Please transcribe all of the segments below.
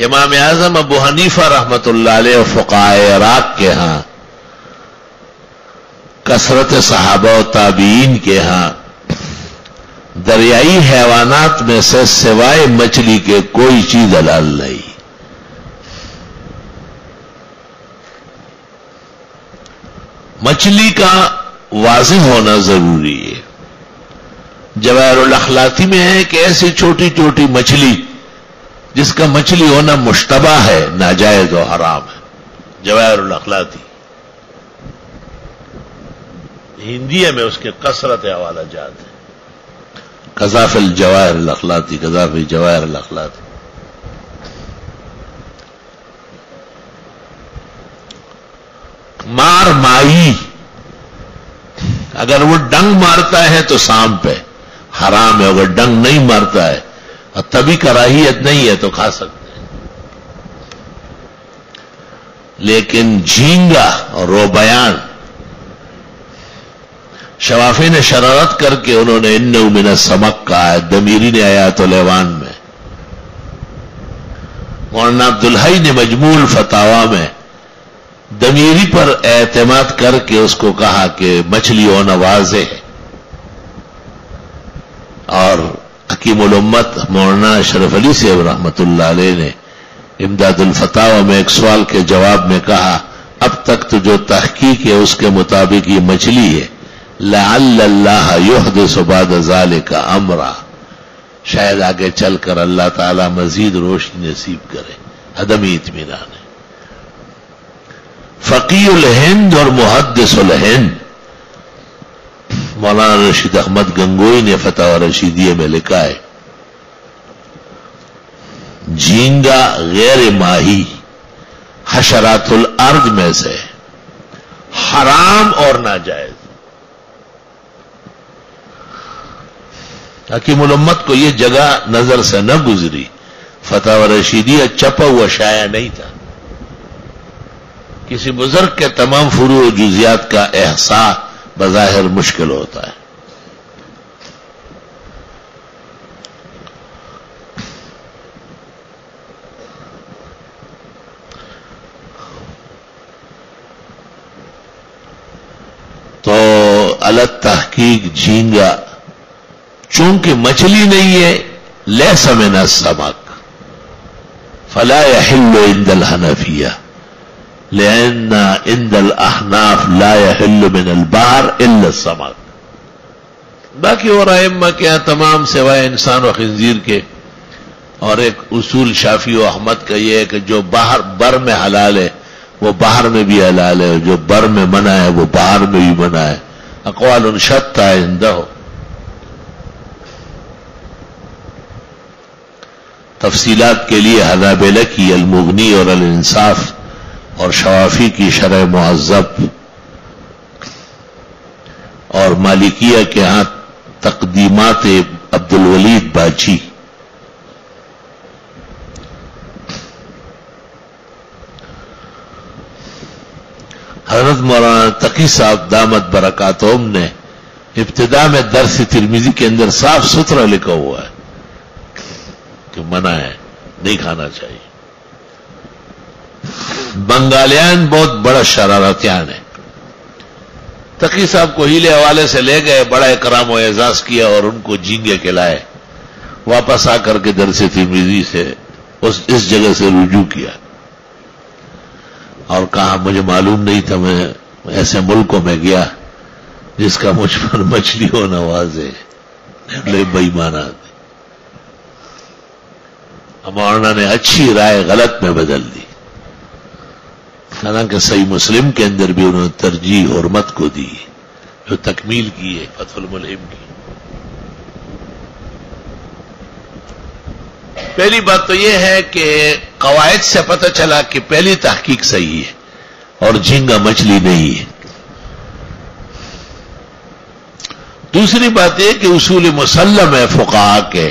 امام اعظم ابو حنیفہ رحمت اللہ علیہ فقہائے عراق کے ہاں، کثرت صحابہ و تابعین کے ہاں دریائی حیوانات میں سے سوائے مچھلی کے کوئی چیز حلال نہیں۔ مچھلی کا واضح ہونا ضروری ہے۔ جواہر الاخلاقی میں ہے کہ ایسی چھوٹی چھوٹی مچھلی جس کا مچھلی ہونا مشتبہ ہے، ناجائز و حرام ہے۔ جواہر الاخلاقی ہندیہ میں اس کے کثرت حوالہ جات ہیں، قذاف الجواہر الاخلاقی، قذاف جواہر الاخلاقی۔ مار ماہی اگر وہ ڈنگ مارتا ہے تو سانپ ہے، حرام ہے۔ اگر ڈنگ نہیں مارتا ہے اور تبھی کراہیت نہیں ہے تو کھا سکتے ہیں۔ لیکن جھینگا اور روبیان، شوافی نے شرارت کر کے انہوں نے انہو من السمک کہا ہے، دمیری نے آیات الیوان میں، مولانا عبدالحی نے مجموع الفتاوی میں دمیری پر اعتماد کر کے اس کو کہا کہ مچھلی ہونا واضح ہے۔ اور حکیم الامت مولانا اشرف علی صاحب رحمت اللہ علیہ نے امداد الفتاوی میں ایک سوال کے جواب میں کہا، اب تک تو جو تحقیق ہے اس کے مطابق یہ مچھلی ہے، لعل اللہ یحدث بعد ذلک امرا، شاید آگے چل کر اللہ تعالی مزید روشنی نصیب کرے۔ عدمی اطمینان ہے۔ فقیہ الہند اور محدث الہند مولانا رشید احمد گنگوئی نے فتاوی رشیدیہ میں لکھا ہے، جھینگا غیر ماہی حشرات الارض میں سے حرام اور ناجائز۔ حکیم الامت کو یہ جگہ نظر سے نہ گزری، فتاوی رشیدیہ چھپا ہوا شائع نہیں تھا۔ کسی بزرگ کے تمام فروع و جزیات کا احصاء بظاہر مشکل ہوتا ہے۔ تو الگ تحقیق جھینگا چونکہ مچھلی نہیں ہے، لیس من السمک فلا يحل عند الحنفیہ لأن عند الاحناف لا يحل من البحر الا السمك۔ باقی اور ائمہ کے یہاں تمام سوائے انسان و خنزیر کے، اور ایک اصول شافعی و احمد کا یہ ہے کہ جو بر میں حلال ہے وہ باہر میں بھی حلال ہے، اور جو بر میں منع ہے وہ باہر میں بھی منع ہے۔ اقوال شتیٰ عندہ۔ تفصیلات کے لیے حنابلہ کی المغنی اور الانصاف اور شوافی کی شرح مہذب اور مالکیہ کے ہاں تقدیمات عبدالولید باجی، حضرت مولانا تقی صاحب دامت برکاتہم نے ابتداء میں درس ترمذی کے اندر صاف ستھرا لکھا ہوا ہے کہ منع ہے، نہیں کھانا چاہیے۔ بنگالیان بہت بڑا شرارتیان ہے۔ تقی صاحب کو ہیلے حوالے سے لے گئے، بڑا اکرام و اعزاز کیا اور ان کو جھینگے کھلائے، واپس آ کر کے درس ترمذی سے اس جگہ سے رجوع کیا اور کہا مجھے معلوم نہیں تھا، میں ایسے ملکوں میں گیا جس کا مجھ پر مچھلی ہونا واضح ہے، بےایمانات۔ مولانا نے اچھی رائے غلط میں بدل دی، حالانکہ صحیح مسلم کے اندر بھی انہوں نے ترجیح حرمت کو دی، جو تکمیل کی ہے فتح الملہم کی۔ پہلی بات تو یہ ہے کہ قواعد سے پتہ چلا کہ پہلی تحقیق صحیح ہے اور جھینگا مچھلی نہیں ہے۔ دوسری بات یہ کہ اصول مسلم ہے فقہا کے،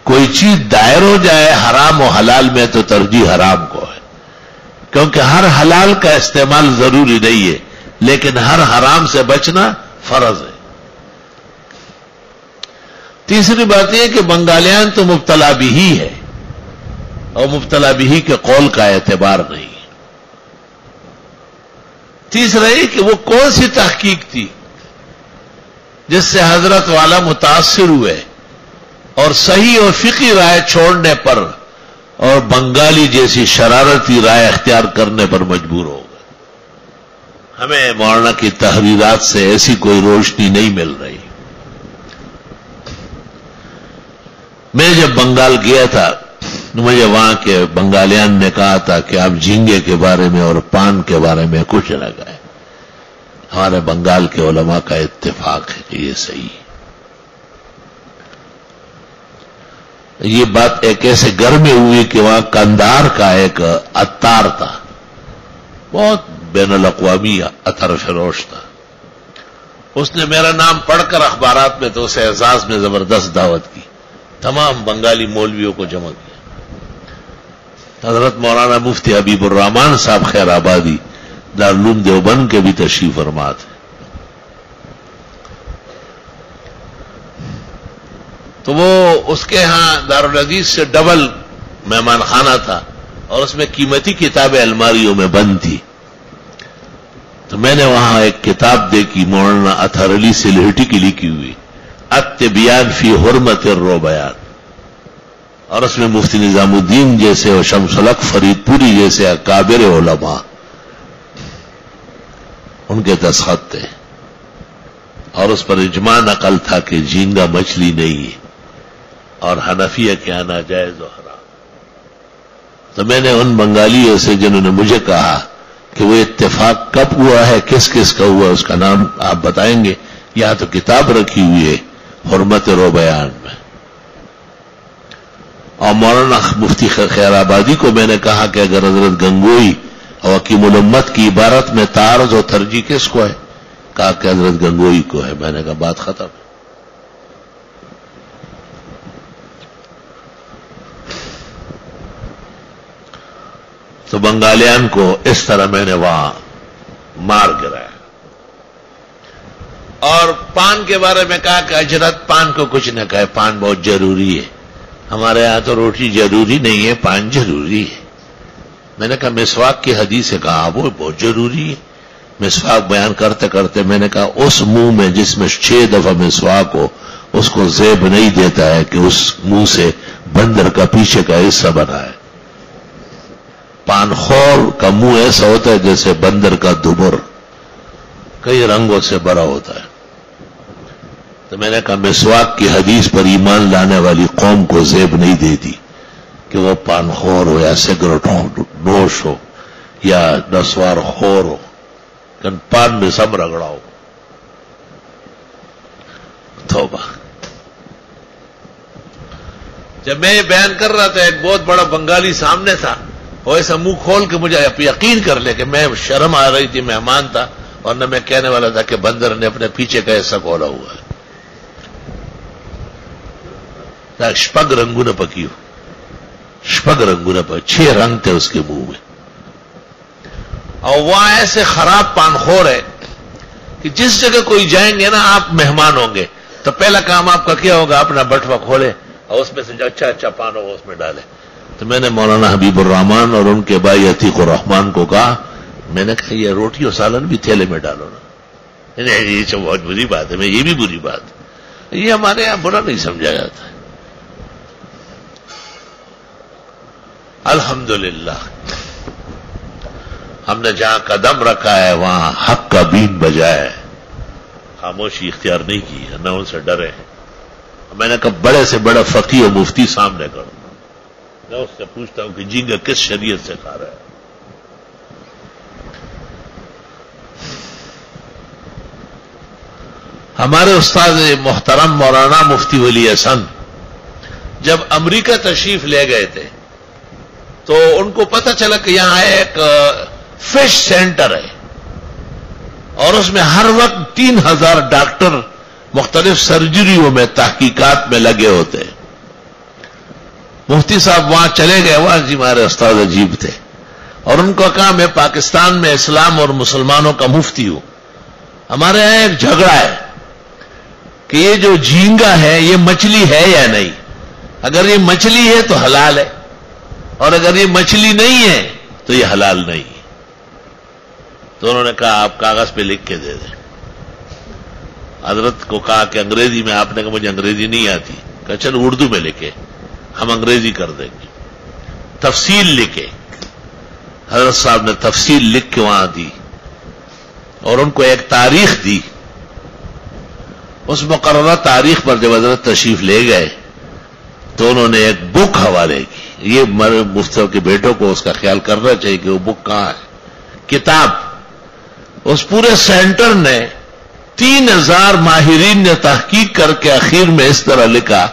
کوئی چیز دائر ہو جائے حرام و حلال میں تو ترجیح حرام کو ہے، کیونکہ ہر حلال کا استعمال ضروری نہیں ہے، لیکن ہر حرام سے بچنا فرض ہے۔ تیسری بات یہ کہ بنگالیان تو مبتلا بھی ہی ہے، اور مبتلا بھی کے قول کا اعتبار نہیں. تیسرا یہ کہ وہ کون سی تحقیق تھی جس سے حضرت والا متاثر ہوئے اور صحیح اور فقہی رائے چھوڑنے پر اور بنگالی جیسی شرارتی رائے اختیار کرنے پر مجبور ہو گئے. ہمیں مولانا کی تحریرات سے ایسی کوئی روشنی نہیں مل رہی. میں جب بنگال گیا تھا مجھے وہاں کے بنگالیان نے کہا تھا کہ آپ جھینگے کے بارے میں اور پان کے بارے میں کچھ نہ کہیں. ہمارے بنگال کے علماء کا اتفاق ہے کہ یہ صحیح ہے. یہ بات ایک ایسے گھر میں ہوئی کہ وہاں کندھار کا ایک عطار تھا، بہت بین الاقوامی عطر فروش تھا. اس نے میرا نام پڑھ کر اخبارات میں تو اسے اعزاز میں زبردست دعوت کی. تمام بنگالی مولویوں کو جمع کیا. حضرت مولانا مفتی حبیب الرحمان صاحب خیر آبادی دارالعلوم دیوبند کے بھی تشریف فرما تھے. تو وہ اس کے ہاں دارالعزیز سے ڈبل مہمان خانہ تھا اور اس میں قیمتی کتابیں الماریوں میں بند تھی. تو میں نے وہاں ایک کتاب دیکھی مولانا اطہر علی سلہٹی کی لکھی ہوئی التبیان فی حرمت الروبیان، اور اس میں مفتی نظام الدین جیسے اور شمس الحق فرید پوری جیسے اکابر علماء ان کے دستخط تھے اور اس پر اجماع نقل تھا کہ جھینگا مچھلی نہیں ہے اور حنفیہ کے یہاں ناجائز و حرام. تو میں نے ان بنگالیوں سے جنہوں نے مجھے کہا کہ وہ اتفاق کب ہوا ہے، کس کس کا ہوا، اس کا نام آپ بتائیں گے؟ یہاں تو کتاب رکھی ہوئی ہے حرمت روبیان میں. اور مولانا مفتی خیر آبادی کو میں نے کہا کہ اگر حضرت گنگوئی اور حکیم الامت کی عبارت میں تعارض و ترجیح کس کو ہے؟ کہا کہ حضرت گنگوئی کو ہے. میں نے کہا بات ختم. تو بنگالیان کو اس طرح میں نے وہاں مار گرایا. اور پان کے بارے میں کہا کہ اجرت پان کو کچھ نہ کہے، پان بہت ضروری ہے. ہمارے یہاں تو روٹی ضروری نہیں ہے، پان ضروری ہے. میں نے کہا مسواک کی حدیث سے کہا وہ بہت ضروری ہے. مسواک بیان کرتے کرتے میں نے کہا اس منہ میں جس میں 6 دفعہ مسواک ہو اس کو زیب نہیں دیتا ہے کہ اس منہ سے بندر کا پیچھے کا حصہ بنا ہے. پان خور کا منہ ایسا ہوتا ہے جیسے بندر کا دبر، کئی رنگوں سے بھرا ہوتا ہے. تو میں نے کہا مسواک کی حدیث پر ایمان لانے والی قوم کو زیب نہیں دیتی کہ وہ پان خور ہو یا سگریٹ نوش ہو یا نسوار خور ہو، کہ پان میں سب رگڑا ہو. توبہ. جب میں یہ بیان کر رہا تھا ایک بہت بڑا بنگالی سامنے تھا، وہ ایسا منہ کھول کے مجھے یقین کر لے کہ میں شرم آ رہی تھی، مہمان تھا، اور نہ میں کہنے والا تھا کہ بندر نے اپنے پیچھے کا ایسا کھولا ہوا ہے. شپگ رنگو نہ پکی ہو، شپگ رنگو نہ پکی، 6 رنگ تھے اس کے منہ میں. اور وہاں ایسے خراب پان خور ہے کہ جس جگہ کوئی جائیں گے نا آپ مہمان ہوں گے تو پہلا کام آپ کا کیا ہوگا؟ اپنا بٹوا کھولے اور اس میں سے جو اچھا اچھا پان ہوگا اس میں ڈالے. تو میں نے مولانا حبیب الرحمان اور ان کے بھائی عتیق الرحمان کو کہا، میں نے کہا یہ روٹی اور سالن بھی تھیلے میں ڈالو نا. نہیں یہ تو بہت بری بات ہے. میں یہ بھی بری بات ہے، یہ ہمارے یہاں برا نہیں سمجھا جاتا ہے. الحمدللہ ہم نے جہاں قدم رکھا ہے وہاں حق کا بین بجائے خاموشی اختیار نہیں کی ہے، نہ ان سے ڈرے. میں نے کہا بڑے سے بڑا فقیہ و مفتی سامنے کرو، میں اس سے پوچھتا ہوں کہ جھینگا کس شریعت سے کھا رہا ہے. ہمارے استاد محترم مولانا مفتی ولی حسن جب امریکہ تشریف لے گئے تھے تو ان کو پتہ چلا کہ یہاں ایک فش سینٹر ہے اور اس میں ہر وقت 3000 ڈاکٹر مختلف سرجریوں میں تحقیقات میں لگے ہوتے ہیں. مفتی صاحب وہاں چلے گئے. وہاں جی ہمارے استاد عجیب تھے اور ان کو کہا میں پاکستان میں اسلام اور مسلمانوں کا مفتی ہوں، ہمارے یہاں ایک جھگڑا ہے کہ یہ جو جھینگا ہے یہ مچھلی ہے یا نہیں. اگر یہ مچھلی ہے تو حلال ہے اور اگر یہ مچھلی نہیں ہے تو یہ حلال نہیں. تو انہوں نے کہا آپ کاغذ پہ لکھ کے دے دیں. حضرت کو کہا کہ انگریزی میں. آپ نے کہا مجھے انگریزی نہیں آتی. کہا چلو اردو میں لکھے, ہم انگریزی کر دیں گے. تفصیل لکھے. حضرت صاحب نے تفصیل لکھ کے وہاں دی اور ان کو ایک تاریخ دی. اس مقررہ تاریخ پر جب حضرت تشریف لے گئے تو انہوں نے ایک بک حوالے کی. یہ مفتیوں کے بیٹوں کو اس کا خیال کرنا چاہیے کہ وہ بک کہاں ہے. کتاب. اس پورے سینٹر نے 3000 ماہرین نے تحقیق کر کے آخر میں اس طرح لکھا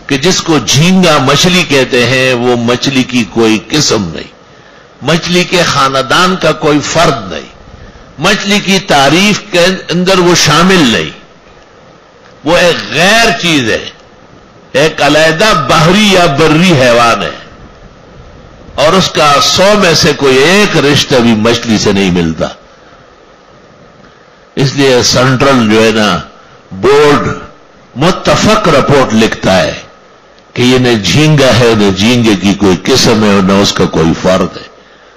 کہ جس کو جھینگا مچھلی کہتے ہیں وہ مچھلی کی کوئی قسم نہیں, مچھلی کے خاندان کا کوئی فرد نہیں, مچھلی کی تعریف کے اندر وہ شامل نہیں, وہ ایک غیر چیز ہے, ایک علیحدہ بحری یا بری حیوان ہے, اور اس کا 100 میں سے کوئی ایک رشتہ بھی مچھلی سے نہیں ملتا. اس لیے سینٹرل جو ہے نا بورڈ متفق رپورٹ لکھتا ہے کہ یہ نہ جھینگا ہے نہ جھینگے کی کوئی قسم ہے اور نہ اس کا کوئی فرد ہے.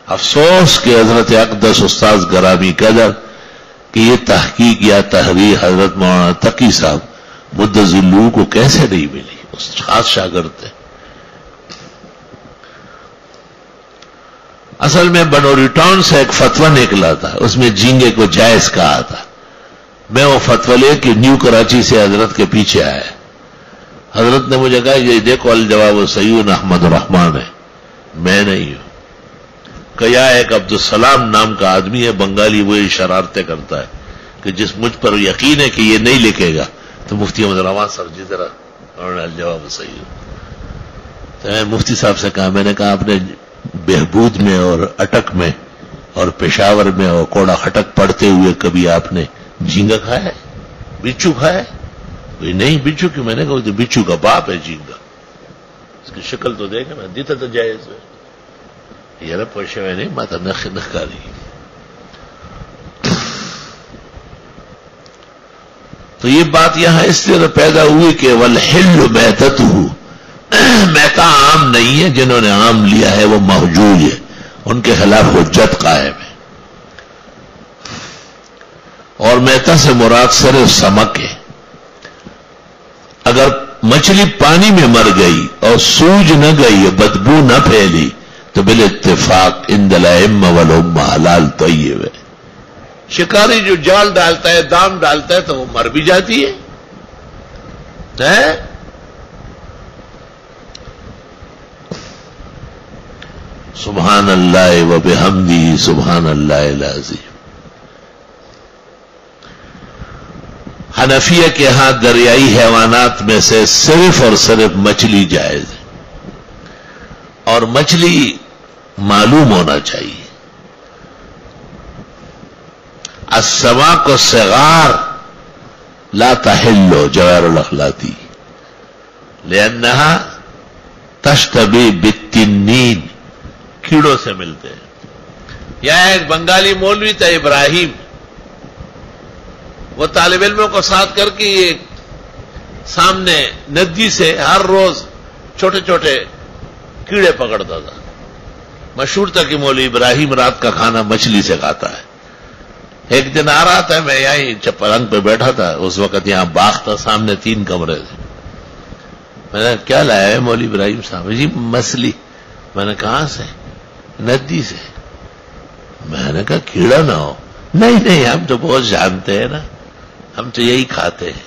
افسوس کہ حضرت اقدس استاذ گرامی قدر کہ یہ تحقیق یا تحریر حضرت مولانا تقی صاحب مدظلو کو کیسے نہیں ملی. اس خاص شاگرد تھے. اصل میں بنوری ٹاؤن سے ایک فتویٰ نکلا تھا, اس میں جھینگے کو جائز کہا تھا. میں وہ فتویٰ لے کہ نیو کراچی سے حضرت کے پیچھے آیا. حضرت نے مجھے کہا یہ دیکھو الجواب سیون احمد الرحمان ہے, میں نہیں ہوں. کیا ایک عبدالسلام نام کا آدمی ہے بنگالی, وہی شرارتیں کرتا ہے کہ جس مجھ پر یقین ہے کہ یہ نہیں لکھے گا تو مفتی احمد الرحمان صاحب جی ذرا انہوں نے الجواب سیون. تو میں مفتی صاحب سے کہا, میں نے کہا آپ نے بہبود میں اور اٹک میں اور پشاور میں اور کوڑا خٹک پڑھتے ہوئے کبھی آپ نے جھینگا کھایا ہے, بچو کھایا ہے؟ نہیں بچو کی. میں نے کہا بچو کا باپ ہے جھینگا, اس کی شکل تو دیکھے میں دیتا تو جائز ہے. یہ رب پوچھے میں نہیں ماتا نخ کاری. تو یہ بات یہاں اس طرح پیدا ہوئی کہ والحل میتتہ, میتا عام نہیں ہے, جنہوں نے عام لیا ہے وہ محجوج ہے, ان کے خلاف حجت قائم ہے. اور میتا سے مراد صرف سمک ہے. اگر مچھلی پانی میں مر گئی اور سوج نہ گئی, بدبو نہ پھیلی, تو بالاتفاق عند الائمہ والامہ حلال طیب ہے. شکاری جو جال ڈالتا ہے, دام ڈالتا ہے, تو وہ مر بھی جاتی ہے. سبحان اللہ و بحمدہ سبحان اللہ العظیم. حنفیہ کے ہاں دریائی حیوانات میں سے صرف اور صرف مچھلی جائز ہے, اور مچھلی معلوم ہونا چاہیے. السماک الصغار لا تحل جوار الاخلاطی لانها تشتبه بالتنین, کیڑوں سے ملتے ہیں. یہاں ایک بنگالی مولوی تھا ابراہیم, وہ طالب علموں کو ساتھ کر کے یہ سامنے ندی سے ہر روز چھوٹے چھوٹے کیڑے پکڑتا تھا. مشہور تھا کہ مولوی ابراہیم رات کا کھانا مچھلی سے کھاتا ہے. ایک دن آ رہا تھا, میں یہیں چپرنگ پہ بیٹھا تھا, اس وقت یہاں باغ تھا, سامنے 3 کمرے تھے. میں نے کیا لایا ہے مولوی ابراہیم صاحب؟ جی مچھلی. میں نے کہاں سے؟ ندی سے. میں نے کہا کیڑا نہ ہو. نہیں ہم تو بہت جانتے ہیں نا, ہم تو یہی کھاتے ہیں.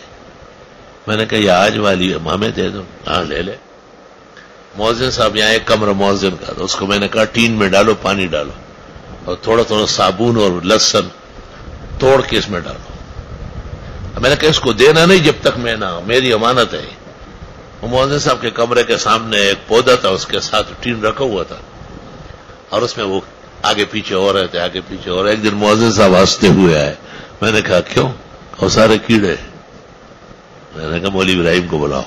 میں نے کہا یہ آج والی ہمیں دے دو. ہاں لے لے. مؤذن صاحب یہاں ایک کمرہ مؤذن کا تھا, اس کو میں نے کہا ٹین میں ڈالو, پانی ڈالو, اور تھوڑا تھوڑا صابن اور لہسن توڑ کے اس میں ڈالو. میں نے کہا اس کو دینا نہیں جب تک میں نہ ہوں, میری امانت ہے. وہ مؤذن صاحب کے کمرے کے سامنے ایک پودا تھا, اس کے ساتھ ٹین رکھا ہوا تھا, اور اس میں وہ آگے پیچھے ہو رہے تھے, آگے پیچھے ہو رہے. ایک دن مؤذن صاحب ہنستے ہوئے آئے. میں نے کہا کیوں؟ وہ سارے کیڑے. میں نے کہا مولوی ابراہیم کو بلاؤ.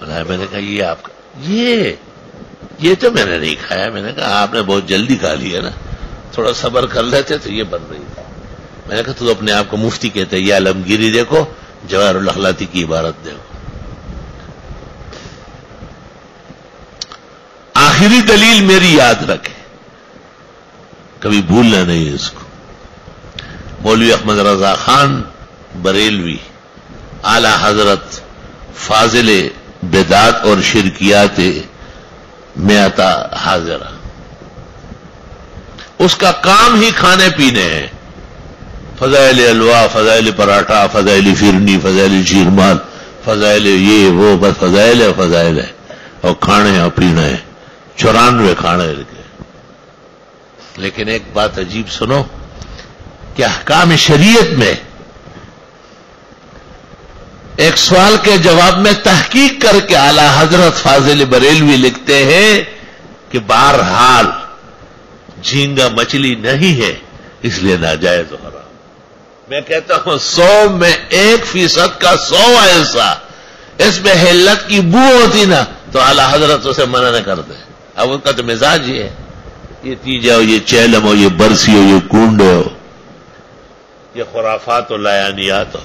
میں نے کہا یہ آپ کا, یہ تو میں نے نہیں کھایا. میں نے کہا آپ نے بہت جلدی کھا لیا نا, تھوڑا صبر کر لیتے تو یہ بن رہی تھی. میں نے کہا تو اپنے آپ کو مفتی کہتے, یہ عالمگیری دیکھو, جواہر الاخلاطی کی عبارت دیکھو. آخری دلیل میری یاد رکھے، کبھی بھولنا نہیں اس کو۔ مولوی احمد رضا خان بریلوی اعلی حضرت فاضل بدعت اور شرکیات میعتا حاضرہ، اس کا کام ہی کھانے پینے ہے، فضائل حلوہ، فضائل پراٹھا، فضائل فرنی، فضائل شیرمال، فضائل یہ وہ، بس فضائل ہے فضائل ہے، اور کھانے اور پینے ہیں، 94 کھانے لکھے۔ لیکن ایک بات عجیب سنو کہ احکام شریعت میں ایک سوال کے جواب میں تحقیق کر کے اعلی حضرت فاضل بریلوی لکھتے ہیں کہ بہرحال جھینگا مچھلی نہیں ہے، اس لیے ناجائز ہو رہا۔ میں کہتا ہوں 100 میں 1% کا 100 ایسا اس میں حلت کی بو ہوتی نا تو اعلی حضرت اسے منع نہ کرتے۔ اب ان کا تو مزاج یہ ہے، یہ تیجا ہو، یہ چیلم ہو، یہ برسی ہو، یہ کونڈ ہو، یہ خرافات و لایانیات ہو،